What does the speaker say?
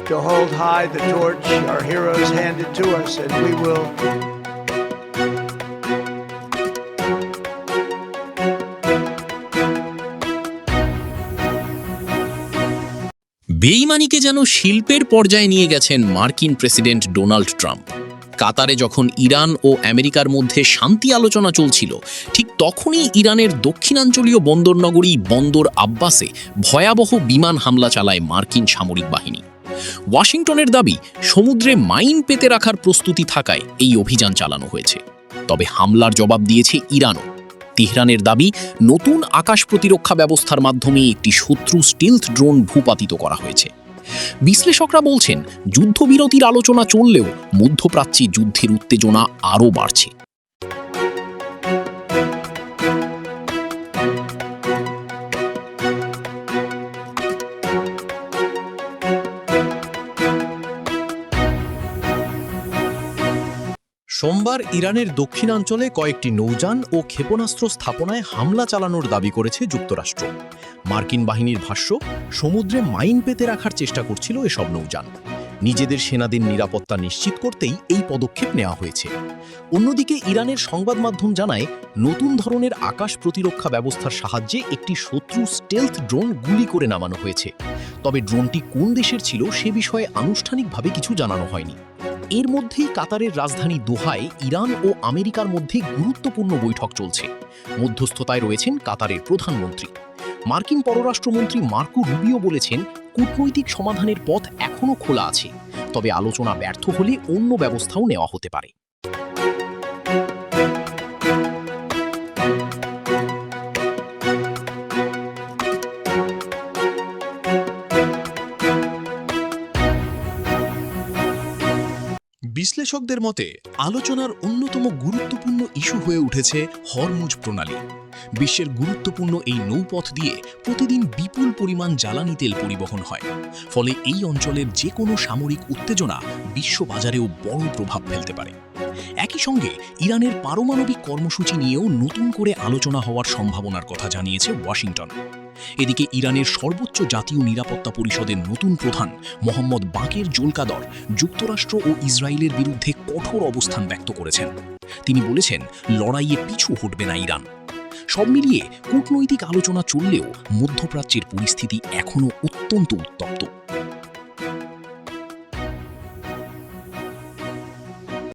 to hold high the torch our heroes handed to us, and we will বেইমানিকে যেন শিল্পের পর্যায়ে নিয়ে গেছেন মার্কিন প্রেসিডেন্ট ডোনাল্ড ট্রাম্প। কাতারে যখন ইরান ও আমেরিকার মধ্যে শান্তি আলোচনা চলছিল, ঠিক তখনই ইরানের দক্ষিণাঞ্চলীয় বন্দরনগরী বন্দর আব্বাসে ভয়াবহ বিমান হামলা চালায় মার্কিন সামরিক বাহিনী। ওয়াশিংটনের দাবি, সমুদ্রে মাইন পেতে রাখার প্রস্তুতি থাকায় এই অভিযান চালানো হয়েছে। তবে হামলার জবাব দিয়েছে ইরানও। তেহরানের দাবি, নতুন আকাশ প্রতিরক্ষা ব্যবস্থার মাধ্যমে একটি শত্রু স্টিলথ ড্রোন ভূপাতিত করা হয়েছে। বিশ্লেষকরা বলছেন, যুদ্ধবিরতির আলোচনা চললেও মধ্যপ্রাচ্যে যুদ্ধের উত্তেজনা আরও বাড়ছে। সোমবার ইরানের দক্ষিণাঞ্চলে কয়েকটি নৌযান ও ক্ষেপণাস্ত্র স্থাপনায় হামলা চালানোর দাবি করেছে যুক্তরাষ্ট্র। মার্কিন বাহিনীর ভাষ্য, সমুদ্রে মাইন পেতে রাখার চেষ্টা করছিল এসব নৌযান। নিজেদের সেনাদের নিরাপত্তা নিশ্চিত করতেই এই পদক্ষেপ নেওয়া হয়েছে। অন্যদিকে ইরানের সংবাদ মাধ্যম জানায়, নতুন ধরনের আকাশ প্রতিরক্ষা ব্যবস্থার সাহায্যে একটি শত্রু স্টেলথ ড্রোন গুলি করে নামানো হয়েছে। তবে ড্রোনটি কোন দেশের ছিল সে বিষয়ে আনুষ্ঠানিকভাবে কিছু জানানো হয়নি। এর মধ্যেই কাতারের রাজধানী দোহায় ইরান ও আমেরিকার মধ্যে গুরুত্বপূর্ণ বৈঠক চলছে। মধ্যস্থতায় রয়েছেন কাতারের প্রধানমন্ত্রী। মার্কিন পররাষ্ট্রমন্ত্রী মার্কো রুবিও বলেছেন, কূটনৈতিক সমাধানের পথ এখনও খোলা আছে, তবে আলোচনা ব্যর্থ হলে অন্য ব্যবস্থাও নেওয়া হতে পারে। বিশ্লেষকদের মতে, আলোচনার অন্যতম গুরুত্বপূর্ণ ইস্যু হয়ে উঠেছে হরমুজ প্রণালী। বিশ্বের গুরুত্বপূর্ণ এই নৌপথ দিয়ে প্রতিদিন বিপুল পরিমাণ জ্বালানি তেল পরিবহন হয়। ফলে এই অঞ্চলের যে কোনো সামরিক উত্তেজনা বিশ্ববাজারেও বড় প্রভাব ফেলতে পারে। একই সঙ্গে ইরানের পারমাণবিক কর্মসূচি নিয়েও নতুন করে আলোচনা হওয়ার সম্ভাবনার কথা জানিয়েছে ওয়াশিংটন। এদিকে ইরানের সর্বোচ্চ জাতীয় নিরাপত্তা পরিষদের নতুন প্রধান মোহাম্মদ বাকের জোলকাদর যুক্তরাষ্ট্র ও ইসরায়েলের বিরুদ্ধে কঠোর অবস্থান ব্যক্ত করেছেন। তিনি বলেছেন, লড়াইয়ে পিছু হটবে না ইরান। সব মিলিয়ে কূটনৈতিক আলোচনা চললেও মধ্যপ্রাচ্যের পরিস্থিতি এখনও অত্যন্ত উত্তপ্ত।